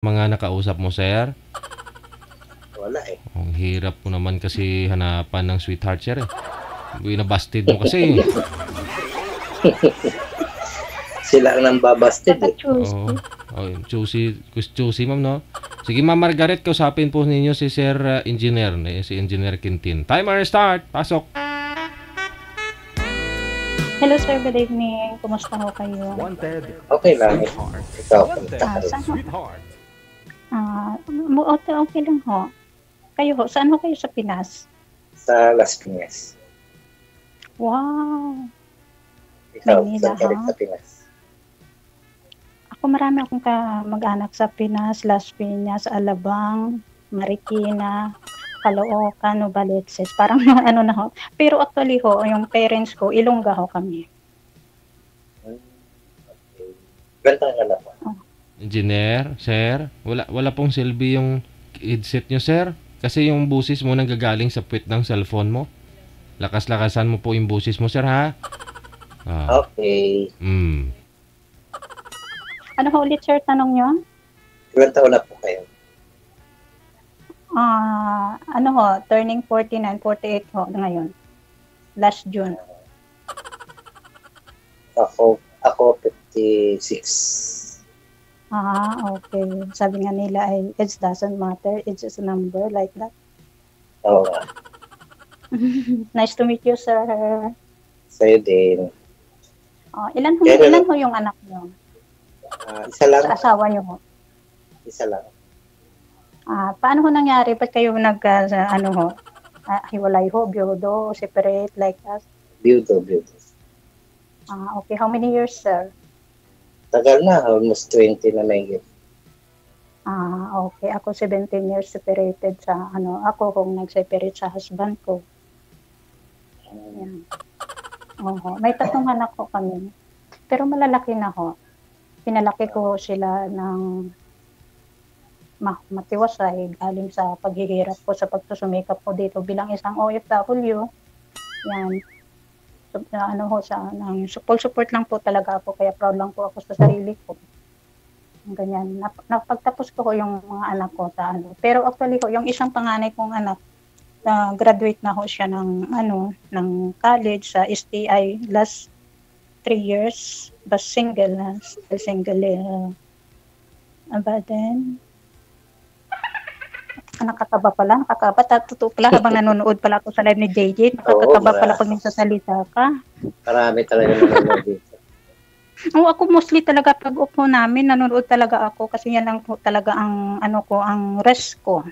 mga nakausap mo, sir? Wala eh. Ang hirap mo naman kasi hanapan ng sweetheart, sir, eh. Binabasted mo kasi. Sila ang nambabasted eh. Oo. Oh, choosy, ma'am, no? Sige, ma'am Margaret, kausapin po ninyo si Sir Engineer, si Engineer Quintin. Timer start! Pasok! Hello sir, good evening. Kumusta ho kayo? Okay lang. Ikaw, kamusta ka rin? Saan ho? Okay lang ho. Kayo ho, saan ho kayo sa Pinas? Sa Las Piñas. Wow! Ikaw, Manila, saan ka rin ha? sa Pinas? Ako marami akong mag-anak sa Pinas, Las Piñas, Alabang, Marikina, Caloocan, Novaliches. Parang ano na ho. Pero actually ho, yung parents ko, Ilongga ho kami. Okay. Ganda nga naman. Engineer, sir, wala pong silbi yung headset nyo, sir. Kasi yung busis mo nanggagaling sa puwit ng cellphone mo. Lakas-lakasan mo po yung busis mo, sir, ha? Okay. Ano ho ulit sir, tanong nyo? Ilan taon na po kayo? Ano ho, turning 49, 48 ho ngayon. Last June. Ako 56. Okay. Sabi nga nila ay age doesn't matter, age is a number, like that. Oo nga. Nice to meet you, sir. Sa'yo din. Ilan ho yung anak nyo? Isa lang. Sa asawa nyo ho? Isa lang. Paano ho nangyari? Ba't kayo hiwalay ho, biyudo, separate, like that? Biyudo. Okay. How many years, sir? Tagal na. Almost 20 na may gift. Okay. Ako 17 years separated sa, ako kung nag-separate sa husband ko. Ayan. May 3 anak ko kami. Pero malalaki na ho. Pinalaki ko sila ng matiwasay galing sa paghihirap ko sa pagsusumikap ko dito bilang isang OFW. Yan. Full support lang po talaga ako, kaya proud lang po ako sa sarili ko. Ganyan. Napagtapos ko yung mga anak ko sa Pero actually yung isang panganay kong anak, graduate na ho siya ng college sa STI last 3 years, but single. But then, nakakaba pala, totoo pala habang nanonood pala ako sa live ni JJ, nakakaba pala pag nagsasalita ka. Marami talaga nanonood dito. Ako mostly talaga pag upo namin, nanonood talaga ako kasi yan lang po talaga ang ang rest ko.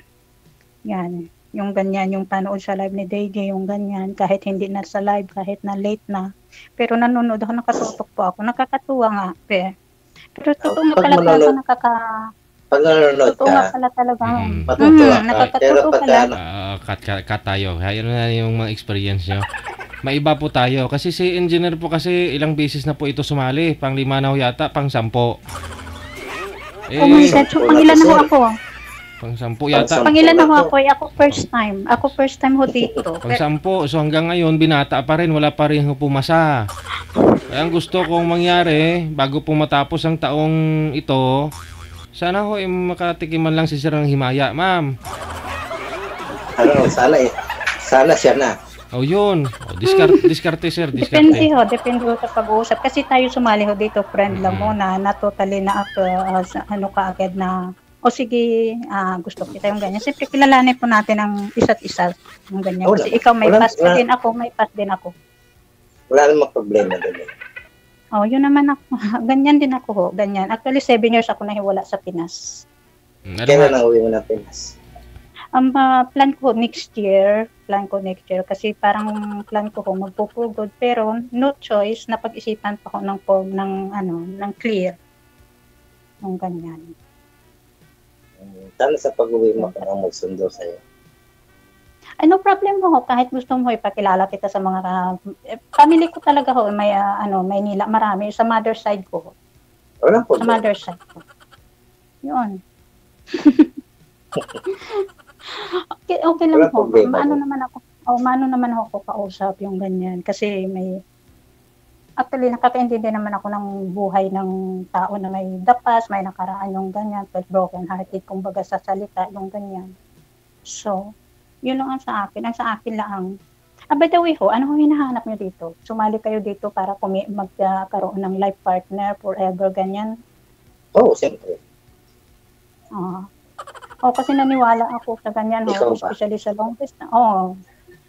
Yan, yung ganyan, yung panood sa live ni JJ, yung ganyan, kahit hindi na sa live, kahit na late na. Pero nanonood ako, nakatutok po ako, nakakatuwa nga. Pero totoo nga pala talaga pag nanonood totoo nga ka, pala talaga. matutuwa ka. Pero Nakakatuto pagka, pala. Cut tayo. Hayaan na yung mga experience nyo. Maiba po tayo. Kasi si engineer po kasi ilang beses na po ito sumali. Pang 5 na ho yata, pang 10. Oh my God, so pangilan na ho ako. Pang 10 yata. Pangilan na ho ako, ako first time. Ako first time ho dito. Pang 10. So hanggang ngayon, binata pa rin. Wala pa rin ho pumasa. Kaya ang gusto kong mangyari, bago po matapos ang taong ito, sana ho makatikiman lang si Sir ng himaya, ma'am. Sana siya na. Yun. Diskarte, sir. Depende ho sa pag-uusap. Kasi tayo sumali ho dito, friend lang muna, na totally na kaagad na, sige, gusto kita yung ganyan. Siyempre, kilalanin po natin ang isa't isa yung ganyan. Kasi ikaw may pass din ako, may pass din ako. Wala namang problema doon. Yun naman ako. Ganyan din ako ho. Ganyan. Actually, 7 years ako nahiwala sa Pinas. Kailan ang uwi mo na Pinas? Plan ko next year. Kasi parang plan ko magpupugod. Pero no choice, napag-isipan pa ko ng clear. Ng ganyan. Sana sa pag-uwi mo ka nang magsundo sa'yo. No problem ho, kahit gusto mo ipakilala kita sa mga family ko talaga ho, may Maynila, marami sa mother side ko. Wala po. Sa mother side ko. Yun. Okay lang ho. Maano naman ako kausap yung ganyan kasi may Actually, nakakaintindi naman ako ng buhay ng tao na may dapas, may nakaraan yung ganyan, broken hearted, kumbaga sa salita, yung ganyan. So, yun lang ang sa akin. Ang sa akin lang, by the way ho, ano ang hinahanap nyo dito? Sumali kayo dito para magkaroon ng life partner forever, ganyan? Oo, siyempre. Kasi naniwala ako sa ganyan, Ikaw ba? especially sa long distance.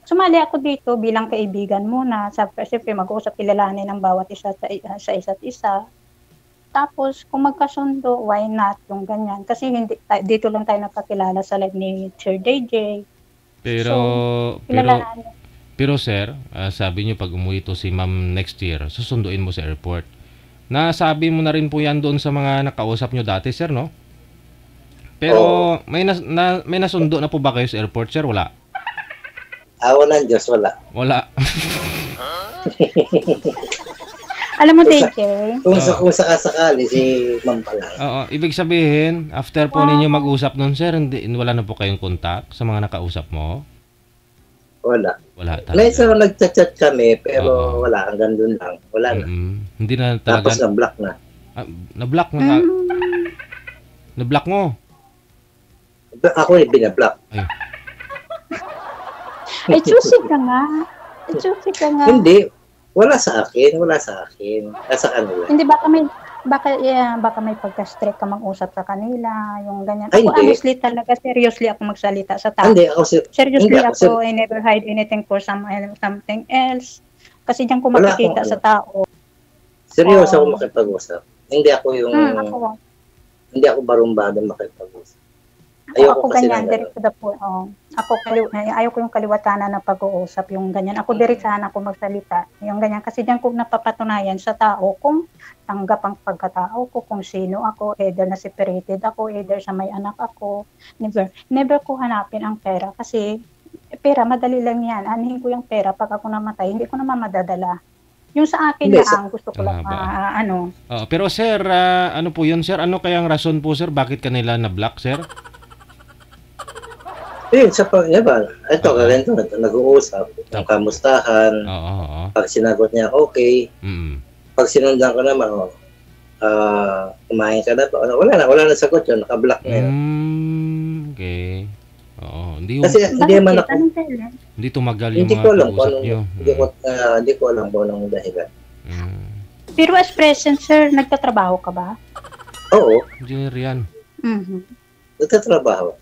Sumali ako dito bilang kaibigan muna. Siyempre, mag-uusap, kilalanin ng bawat isa sa isa't isa. Tapos, kung magkasundo, why not? Yung ganyan. Kasi dito lang tayo nakakilala sa live ni Sir JJ. Pero sir, sabi niyo pag umuwi to si ma'am next year, susunduin mo sa airport. Nasabi mo na rin po yan doon sa mga nakausap nyo dati, sir, no? Pero may nasundo na po ba kayo sa airport, sir? Wala? Awan ng Diyos, wala. Wala. Alam mo, DJ? Kung sakasakali, si ma'am pa lang. Oo, ibig sabihin, after po ninyo mag-usap nun, sir, wala na po kayong contact sa mga nakausap mo? Wala. Wala talaga. May isa nagchat-chat kami, pero wala, hanggang dun lang. Wala na. Hindi na talaga. Tapos na-block na. Na-block na. Na-block mo? Ako binablock. Ay, choosy ka nga. Hindi. Wala sa akin. Sa kanila. Hindi, baka may pagka-stress ka mag-usap sa kanila, yung ganyan. Ay, Ako, hindi. honestly talaga, seriously ako magsalita sa tao. Hindi, Seriously hindi ako, I never hide anything for something else. Kasi diyan ko Wala makikita akong sa tao. seryoso ako makipag-usap. Hindi ako yung, Ako. hindi ako barumbado makipag-usap. Ako kasi ganyan, ng direct to the point. Ayaw ko yung kaliwatanan na pag-uusap, yung ganyan. Ako diretsahan ako magsalita, yung ganyan. Kasi diyan ko napapatunayan sa tao kung tanggap ang pagkatao ko, kung sino ako, either na separated ako, either sa may anak ako. Never ko hanapin ang pera kasi pera, madali lang yan. Anihin ko yung pera pag ako namatay, hindi ko naman madadala. Yung sa akin Hindi, lang, gusto ko lang, pero sir, ano po yun, sir? Ano kayang rason po, sir? Bakit kanila na-block, sir? Yun, ito, ganito, nag-uusap, ang kamustahan, pag sinagot niya, okay, pag sinundan ko naman, kumain ka na ba? Wala na sagot yun, nakablock na yun. Okay. Kasi hindi tumagal yung mga pag-usap nyo. Hindi ko alam kung anong dahilan. Pero as present, sir, nagtatrabaho ka ba? Oo. Engineer yan. Nagtatrabaho.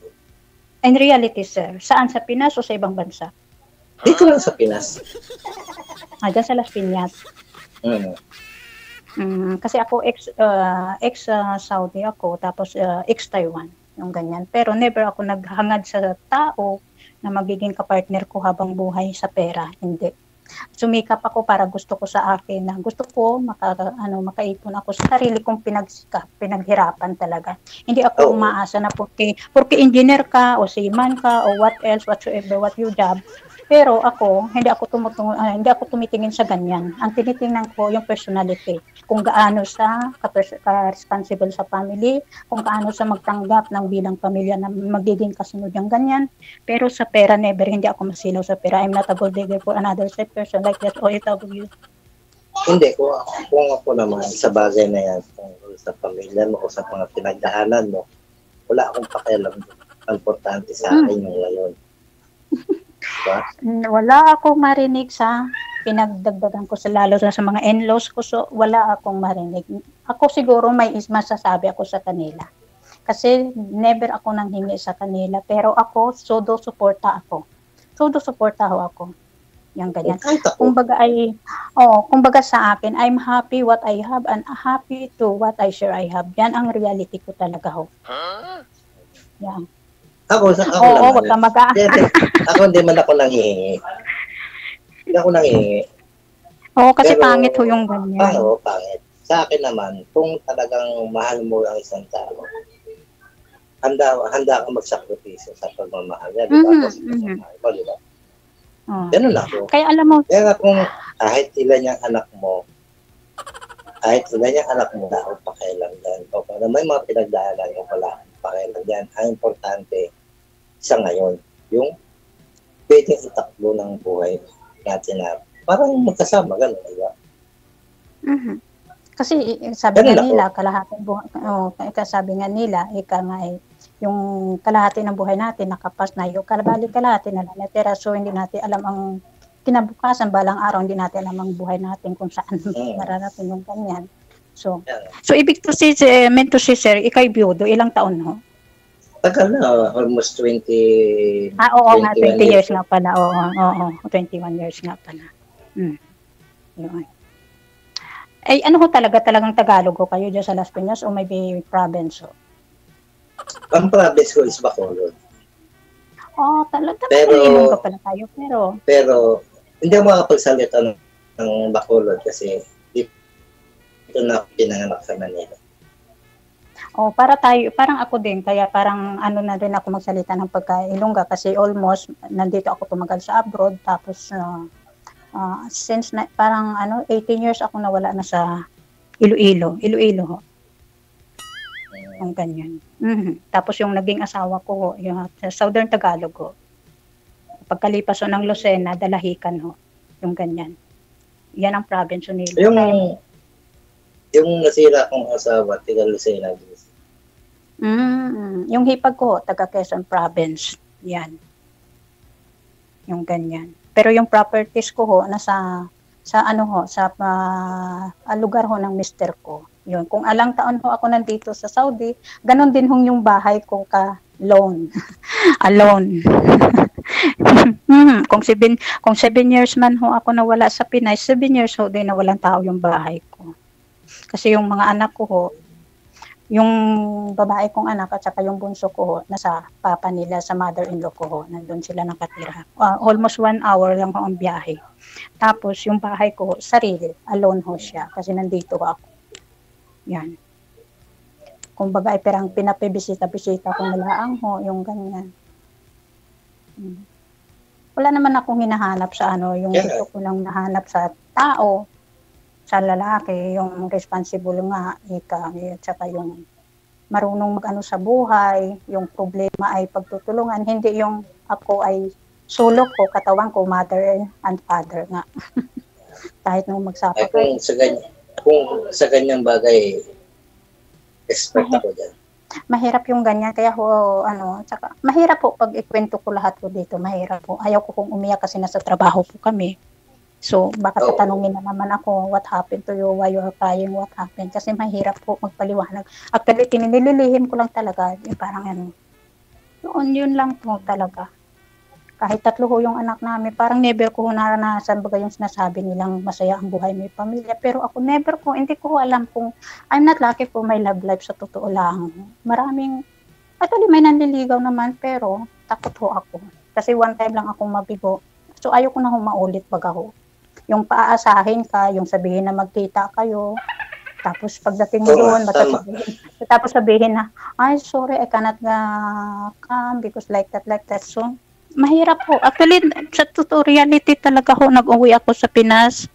In reality, sir, saan? Sa Pinas o sa ibang bansa? Dito lang sa Pinas. Dyan sa Las Piñas. Kasi ako ex-Saudi ako, tapos ex-Taiwan, yung ganyan. Pero never ako naghangad sa tao na magiging kapartner ko habang buhay sa pera. Hindi. Sumikap ako para gusto ko sa akin na gusto ko makaipon ako sa sarili kong pinaghirapan talaga. Hindi ako umaasa na porque engineer ka o seaman ka o what else whatsoever what you job. Pero ako, hindi ako tumitingin sa ganyan. Ang tinitingnan ko yung personality. Kung gaano sa ka-responsible sa family, kung gaano sa magtanggap ng bilang pamilya na magiging kasunod yung ganyan. Pero sa pera, never, hindi ako masilaw sa pera. I'm not a gold digger for another person like that OFW. Hindi, kung ako naman sa bagay na yan, sa pamilya mo o sa mga pinagdaanan mo, wala akong pakialam. Importante sa akin yung ngayon. Diba? Wala akong marinig sa pinagdagdagan ko lalo sa mga in-laws ko, so wala akong marinig. Ako siguro may masasabi ako sa kanila. Kasi never ako nanghingi sa kanila, pero ako, suporta ako. Ako. Yung ganyan. Kumbaga sa akin, I'm happy what I have and happy to what I share I have. Yan ang reality ko talaga ho. Yan. Ako naman. Ako hindi man ako nanghihingi. Hindi ako nanghihingi. Kasi pero, pangit ho yung ganyan. Pangit. Sa akin naman, kung talagang mahal mo ang isang tao, handa ka magsakripisyo sa pagmamahal. Diba? Ganun ako. Kaya alam mo. Kaya kung kahit ilan yung anak mo, wala akong pakialam dyan. O kung may mga pinagdaanan yung wala akong pakialam dyan, ang importante sa ngayon, yung pwedeng itakbo ng buhay natin na parang magkasama, gano'n, diba? Mhm. Kasi sabi nga Ganun ako. nila, kalahating buhay, oh, sabi nga nila, ika nga yung kalahati ng buhay natin nakapas na, yung kalahati na lang natira. So, hindi natin alam ang kinabukasan, balang araw, hindi natin alam ang buhay natin kung saan Mm. mararating yung ganyan. So, Yan. ibig to si, meant to si sir, ikay biyudo, ilang taon ho? Tagal na, almost 20, Oo nga, 21 20 years years. nga pala. Oo, 21 years nga pala. Yun. Ay, ano ho talagang Tagalog ho kayo dyan sa Las Piñas o may province ho? Ang province ko is Bacolod. Talagang Pero, Ilongga pala tayo. pero hindi ako makapagsalita ng Bacolod kasi dito na ako pinanganak sa Manila. Parang ako din, kaya parang ano na rin ako magsalita ng pagka-Ilongga kasi almost nandito ako tumagal sa abroad, tapos since parang 18 years ako nawala na sa Iloilo ho. Yung ganyan. Tapos yung naging asawa ko ho, yung sa Southern Tagalog ho. Pagkalipas ho ng Lucena, Dalahican ho. Yung ganyan. Yan ang province nila. Yung nasira kong asawa, tiga Lucena. Yung hipag ko, taga Quezon Province. Yan. Yung ganyan. Pero yung properties ko ho, nasa lugar ho ng mister ko. Yun. Kung alang taon ho ako nandito sa Saudi, ganon din ho yung bahay ko ka-loan. Alone. Kung 7 years man ho ako nawala sa Pinay, 7 years ho din na walang tao yung bahay ko. Kasi yung mga anak ko ho, yung babae kong anak at saka yung bunso ko ho, nasa papa nila, sa mother-in-law ko ho, nandun sila nakatira. Almost 1 hour lang ho ang biyahe. Tapos yung bahay ko ho, sarili, alone ho siya kasi nandito ako. Yan. Kumbaga ay perang pinapibisita-bisita ko nalaang ho, yung ganyan. Wala naman akong hinahanap sa yung gusto ko lang nahanap sa tao, sa lalaki, yung responsible nga, at saka yung marunong mag-ano sa buhay, yung problema ay pagtutulungan, hindi yung ako ay sulok ko, katawan ko, mother and father nga. Kahit nung magsapa kayo. Kung sa ganyang bagay, expert ako dyan. Mahirap yung ganyan, kaya ho, tsaka, mahirap po pag ikwento ko lahat po dito, mahirap po. Ayaw ko kung umiyak kasi nasa trabaho po kami. So, baka tatanungin na naman ako, what happened to you, why you are crying, what happened? Kasi mahirap po magpaliwanag. Actually, nililihim ko lang talaga, parang yun lang po talaga. Kahit 3 ho yung anak namin, parang never ko naranasan baga yung sinasabi nilang masaya ang buhay, may pamilya. Pero ako hindi ko alam kung, I'm not lucky for my love life sa totoo lang. Actually may nanliligaw naman, pero takot ho ako. Kasi one time lang akong mabigo. So, ayoko na ho maulit baga ho. Yung paaasahin ka, yung sabihin na magkita kayo, tapos pagdating mo doon, tapos sabihin na, ay, sorry, I cannot come because like that. So, mahirap po. Actually, sa reality talaga ho, nag-uwi ako sa Pinas,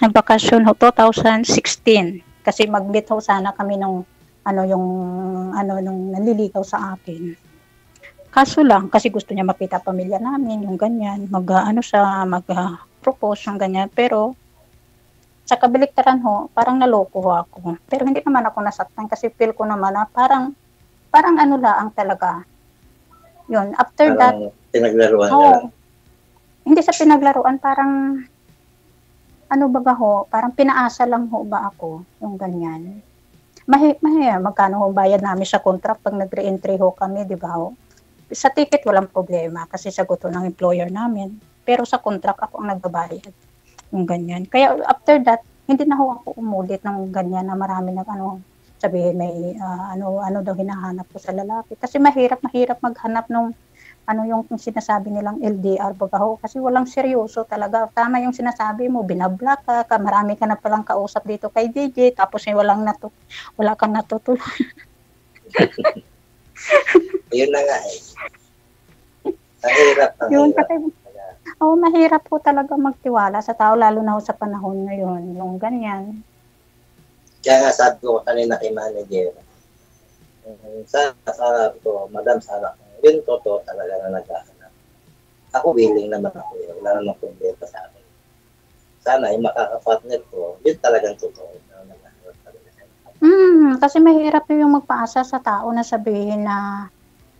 nagbakasyon ho, 2016. Kasi mag-meet ho sana kami nung nanliligaw sa akin. Kaso lang, kasi gusto niya makita pamilya namin, yung ganyan, mag-propose, yung ganyan. Pero, sa kabaliktaran ho, parang naloko ho ako. Pero hindi naman ako nasaktan kasi feel ko naman na parang lang talaga. Yun, after that, pinaglaruan lang. Hindi sa pinaglaruan, parang, parang pinaasa lang ho ba ako, yung ganyan. Magkano ho bayad namin sa contract pag nag-re-entry ho kami, di ba ho? Sa ticket walang problema kasi sagot ng employer namin. Pero sa contract ako ang nagbabayad. Yung ganyan. Kaya after that, hindi na ho ako umulit ng ganyan na marami sabihin may ano daw hinahanap ko sa lalaki. Kasi mahirap maghanap ng yung sinasabi nilang LDR baga ho. Kasi walang seryoso talaga. Tama yung sinasabi mo, binablock ka, marami ka na palang kausap dito kay DJ, tapos wala kang natutuloy. Yun na nga eh. Mahirap. Mahirap po talaga magtiwala sa tao, lalo na sa panahon ngayon, yung ganyan. Kaya nga sabi ko kanina kay manager, sana ko, Madam Sara, yun totoo talaga na naghahanap. Ako willing naman ako yun, wala namang problema sa akin. sana ay makakapartner ko, yun talagang totoo. Kasi mahirap yung magpaasa sa tao na sabihin na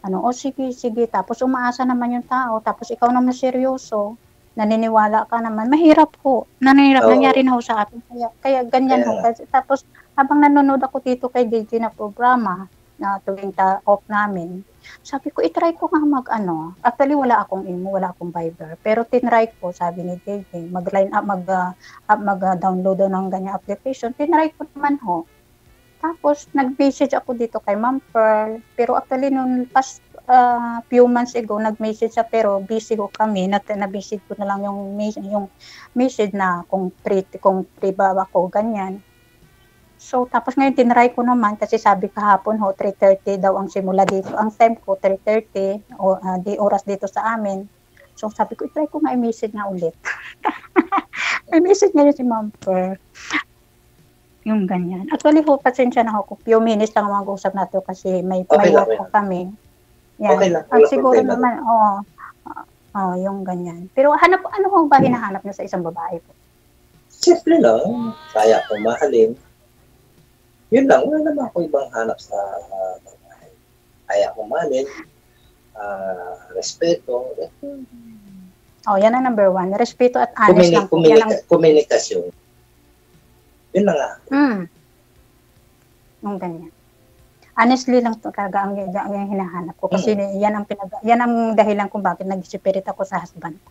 ano, o sige, sige, tapos umaasa naman yung tao, tapos ikaw naman seryoso, naniniwala ka naman, mahirap ho. Oo. Nangyari na ho sa akin. Kaya ganyan Kaya ho. nga. Kasi, tapos habang nanonood ako dito kay DJ na programa, na tuwing off namin, sabi ko, itry ko nga mag-ano. Actually, wala akong imo, wala akong Viber. Pero tinry ko, sabi ni DJ, mag-line up, mag-download ng ganyan application. Tinry ko naman ho. Tapos, nag-message ako dito kay Ma'am Pearl. Pero actually, nung past few months ago, nag-message siya, pero busy ko kami. Na-message ko na lang yung message na kung free ba ako, ganyan. So, tapos ngayon, tinry ko naman kasi sabi kahapon ho, 3:30 daw ang simula dito. Ang time ko, 3:30, di oras dito sa amin. So, sabi ko, itry ko nga i-message nga ulit. May message ngayon si Ma'am Pearl. Yung ganyan. Actually ho, pasensya na ako. Few minutes lang ang mag-usap natin kasi may work po kami. Yan. Okay lang. Siguro naman, yung ganyan. Pero ano ho ba hinahanap niyo sa isang babae po? Simple lang. Kaya kong mahalin. Yun lang. Wala naman ako ibang hanap sa babae. Kaya kong mahalin. Respeto. Yan ang number 1. Respeto at honest lang po. Komunikasyon. Yun na nga. Yung ganyan. Honestly lang talaga ang hinahanap ko kasi yan ang dahilan kung bakit nag-separate ako sa husband ko.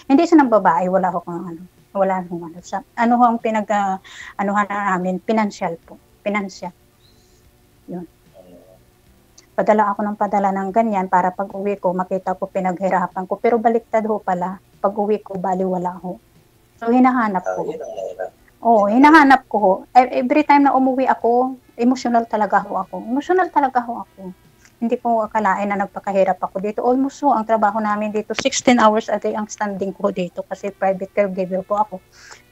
Hindi sa ng babae, wala akong sa ho ang anuhan namin, financial po. Financial. Yun. Padala ako ng ganyan para pag uwi ko, makita ko pinaghirapan ko. Pero baliktad ho pala, pag uwi ko, baliwala ho. So, hinahanap ko. Hinahanap ko ho. Every time na umuwi ako, emotional talaga ho ako. Hindi ko akalain na nagpakahirap ako dito. Almost ho, ang trabaho namin dito, 16 hours a day ang standing ko dito kasi private caregiver po ako.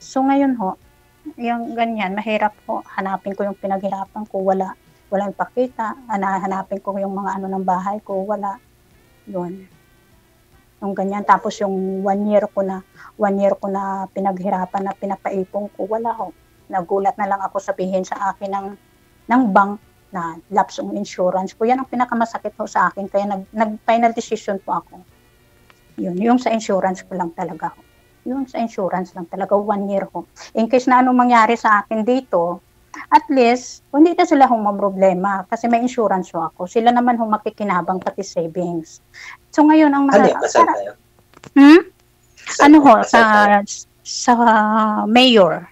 So ngayon ho, yung ganyan, mahirap ho. Hanapin ko yung pinaghirapan ko, walang pakita. Hanapin ko yung mga ng bahay ko, wala. Yun. Yung ganyan. Tapos yung 1 year ko na pinaghirapan na pinapaipon ko, wala ho. Nagulat na lang ako sabihin sa akin ng bank na lapse ng insurance ko. Yan ang pinakamasakit ho sa akin. Kaya nag-final decision po ako. Yun. Yung sa insurance ko lang talaga ho. Yung sa insurance lang talaga, 1 year ho. In case na anong mangyari sa akin dito, at least, hindi na sila problema kasi may insurance ho ako. Sila naman makikinabang pati savings. So ngayon ang sa mayor.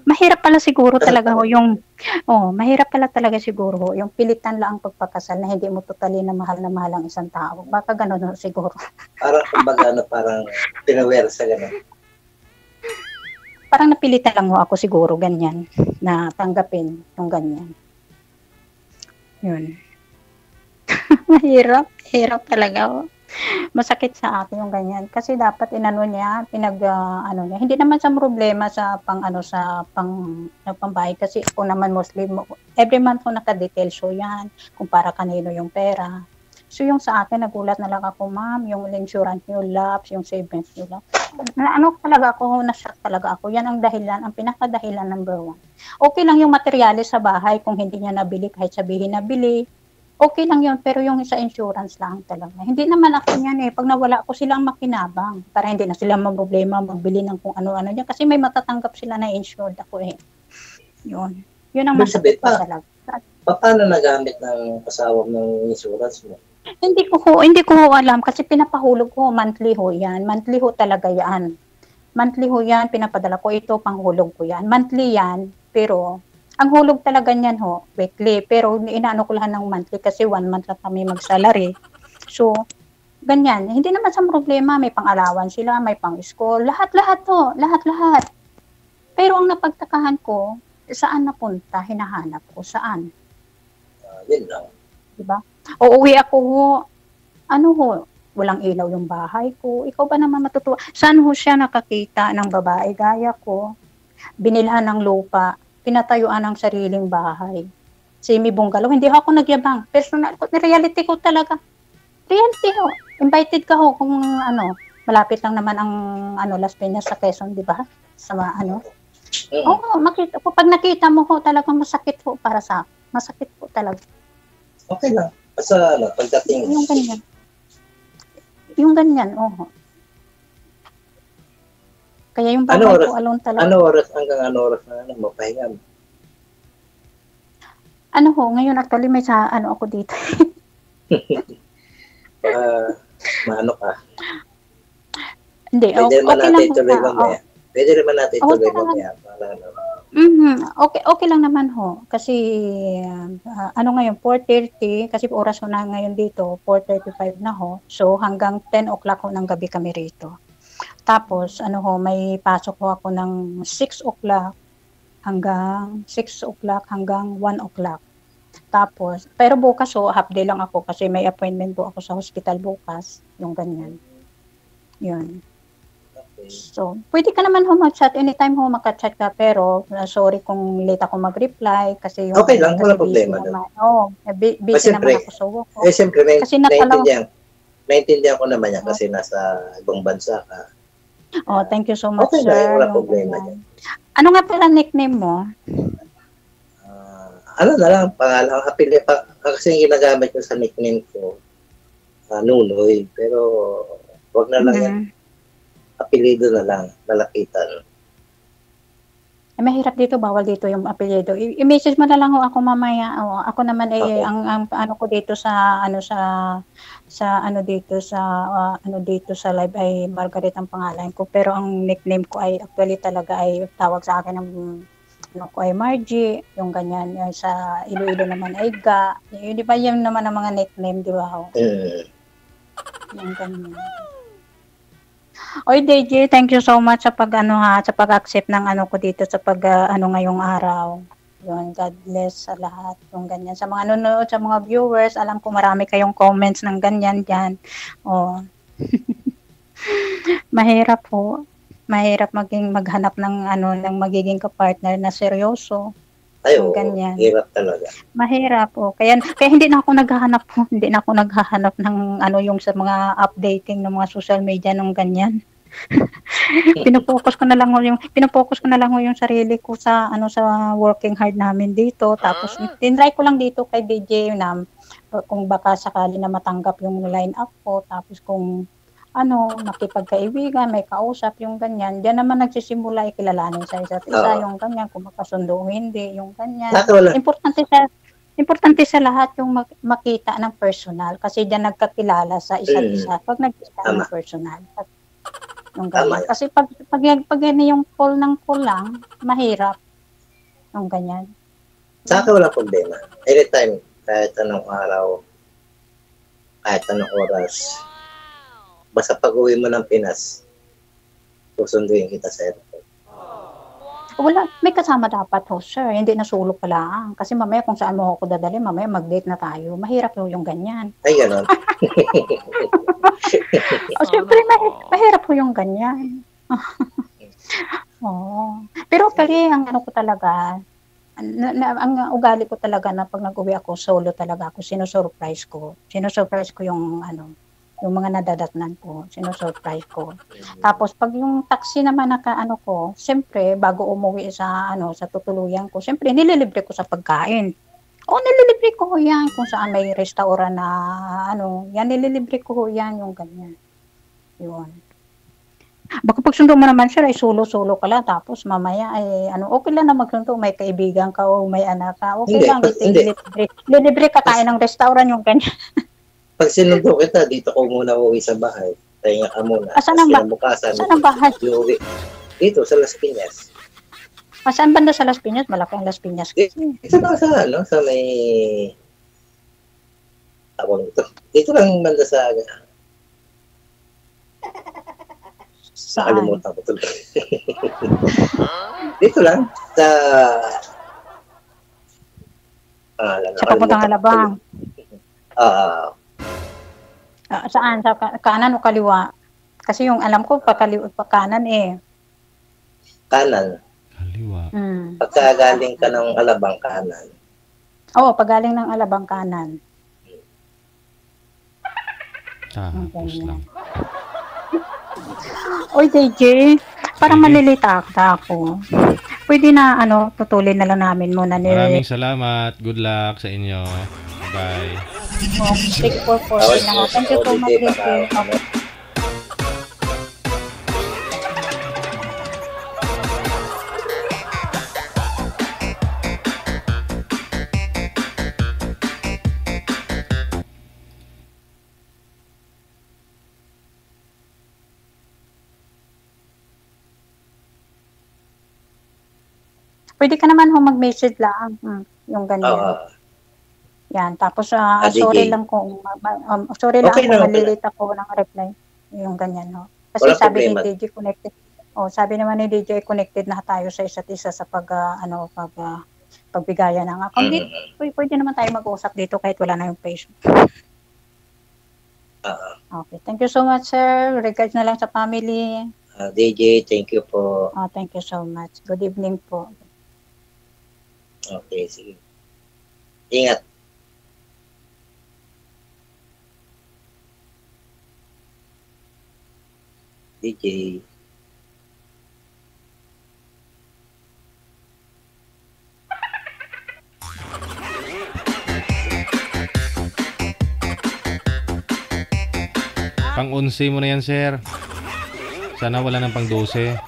Mahirap pala siguro talaga ho mahirap pala talaga siguro ho yung pilitan lang ang pagpakasal na hindi mo totally na mahal ang isang tao. Baka gano'n ho siguro. Parang kumbaga parang pinawersa gano'n. Parang napilitan lang ho ako siguro ganyan na tanggapin yung ganyan. Yun. Hirap talaga ho. Masakit sa akin yung ganyan kasi dapat niya hindi naman sa problema sa pangbahay kasi ako naman mostly every month ko naka-detail so yan kung para kanino yung pera. So yung sa akin nagulat na lang ako, ma'am, yung insurance niyo lapse, yung savings niyo lapse. Talaga ako, na-shock talaga ako. Yan ang dahilan, ang pinakadahilan number 1. Okay lang yung materyales sa bahay kung hindi niya nabili kahit sabihin nabili. Okay lang yun, pero yung sa insurance lang talaga. Hindi naman ako yan Pag nawala ko silang makinabang para hindi na sila problema magbili ng kung ano-ano niya kasi may matatanggap sila na insured ako Yun. Yun ang masakit pa talaga. Paano nagamit ng asawa ng insurance mo? Hindi ko alam kasi pinapahulog ko monthly ho yan. Monthly ho talaga yan. Monthly ho yan, pinapadala ko ito, panghulog ko yan. Monthly yan, pero ang hulog talaga niyan ho, weekly. Pero inaano ko lang ng monthly kasi 1 month lang kami mag-salary. So, ganyan. Hindi naman sa problema, may pang-alawan sila, may pang-school, lahat-lahat ho, lahat-lahat. Pero ang napagtakahan ko, saan napunta, hinahanap ko, saan? Yun lang. Diba? Uuwi ako walang ilaw yung bahay ko. Ikaw ba naman matutuwa? Saan ho siya nakakita ng babae gaya ko? Binilhan ng lupa, pinatayuan ng sariling bahay. Semi-bungalow. Hindi ako nagyabang. Personal ko, reality ko talaga. Reality ho. Invited ka ho kung Malapit lang naman ang Las Piñas sa Quezon, di ba? Sa Oo, makita po. Pag nakita mo ho, talagang masakit po para sa akin. Masakit po talaga. Okay lang. Basta pagdating. Yung ganyan. Yung ganyan, oo. Kaya yung bagay ko alone talaga. Hanggang ano oras na mapahinga mo? Ngayon actually may sa ako dito. Baka maano ka. Hindi, Pwede naman okay natin lang tuloy po. mamaya. Pwede naman natin tuloy mamaya. Okay lang naman ho. Kasi, ngayon, 4:30, kasi oras ho na ngayon dito, 4:35 na ho. So, hanggang 10 o'clock ho ng gabi kami rito. Tapos, may pasok ho ako ng 6 o'clock hanggang 1 o'clock. Tapos, pero bukas ho, half day lang ako kasi may appointment po ako sa hospital bukas. Yung ganyan. Yun. So, pwede ka naman ho mag-chat. Anytime ho makachat ka. Pero, sorry kung late ako mag-reply. Kasi yung okay lang, wala problema doon. Busy naman ako sa work. Siyempre, naintindihan ko naman yan kasi nasa ibang bansa ka. Thank you so much, okay, sir. Okay, wala problema dyan. Ano nga pala nickname mo? Na lang, pangalan. Kasi yung ginagamit ko sa nickname ko, Nunoy. Pero, wag na lang yan. Apelido na lang, lalapitan. Mahirap dito, bawal dito yung apelyido. I-message mo na lang ho ako mamaya. Ako naman Okay. ang ko dito sa dito sa live ay Margaret ang pangalan ko, pero ang nickname ko ay actually talaga ay tawag sa akin ng ko ay Margie, yung ganyan. Yung sa Iloilo naman ay Ga. Di ba yun naman ang mga nickname, di ba ho? Yung ganyan. Oy, DJ, thank you so much sa sa pag-accept ng ko dito sa ngayong araw. Yun, God bless sa lahat. Yung ganyan. Sa mga nanonood, sa mga viewers, alam ko marami kayong comments ng ganyan dyan. Mahirap po. Mahirap maghanap ng ng magiging kapartner na seryoso. Yung ganyan. Hirap talaga. Mahirap po. Kaya hindi na ako naghahanap po. Hindi na ako naghahanap ng yung sa mga updating ng mga social media nung ganyan. Pinopokus ko na lang yung sarili ko sa sa working hard namin dito. Tapos tinry ko lang dito kay DJ na kung baka sakali na matanggap yung line up ko. Tapos kung makipagkaibigan, may kausap, yung ganyan. Diyan naman nagsisimula ikilalanin sa isa't isa, yung ganyan, kung makasundo hindi, yung ganyan. Importante sa lahat yung makita ng personal kasi diyan nagkakilala sa isa't isa pag nagkita ng personal. Yung ganyan. Kasi pag yung call ng call lang, mahirap. Yung ganyan. Sa akin wala problema. Anytime, kahit anong araw, kahit anong oras, basta pag-uwi mo ng Pinas, susunduin kita sa airport. Wala, may kasama dapat ho, sir. Hindi na solo pa lang. Kasi mamaya kung saan mo ako dadali, mamaya mag-date na tayo. Mahirap yung ganyan. Ay, gano'n. Siyempre, mahirap po yung ganyan. Pero pali, ang ko talaga, ang ugali ko talaga na pag nag-uwi ako, solo talaga ako, sinusurprise ko yung yung mga nadadatnan ko, sinusurprise ko. Tapos pag yung taxi naman ko, siyempre bago umuwi sa sa tutuluyan ko, siyempre nililibre ko sa pagkain. Nililibre ko yan kung saan may restaurant na yan nililibre ko yan yung ganyan. Yun. Baka pagsundo mo naman siya ay solo ka lang tapos mamaya ay okay lang na magsundo, may kaibigan ka o may anak ka, okay lang, lilibre ka kain ng restaurant yung ganyan. Pag sinundo kita, dito ko muna uwi sa bahay. Tahinga ka muna. Saan ang bahay? Dito, sa Las Piñas. Saan banda sa Las Piñas? Malaki ang Las Piñas. Sa may... Dito lang banda sa... Nakalimutan ko tuloy. Dito lang. Sa papuntang Alabang. Saan? Sa kanan o kaliwa? Kasi yung alam ko, pa kanan eh. Kanan. Kaliwa. Pagkagaling ka ng Alabang, kanan. Oo, pagaling ng Alabang, kanan. Tapos lang. Oy, DJ, parang Sige. malilita ako. Pwede na, putulin na lang namin muna ni Maraming salamat. Good luck sa inyo. Bye. Take 440 na nga. Thank you so much, DJ. Okay. Pwede ka naman mag-message lang. Yung ganyan. Oo. Yan. Tapos, DJ. sorry lang kung, sorry lang Okay kung lang, okay malilate ako ng reply. Yung ganyan, no? Kasi Walang sabi problema. ni DJ connected. Sabi naman ni DJ connected na tayo sa isa't isa sa pagbigayan ng account. Pwede naman tayo mag-usap dito kahit wala na yung Facebook. Okay. Thank you so much, sir. Regards na lang sa family. DJ, thank you po. Thank you so much. Good evening po. Okay, sige. Ingat. DJ. Pang 11 mo na yan, sir. Sana wala nang pang 12.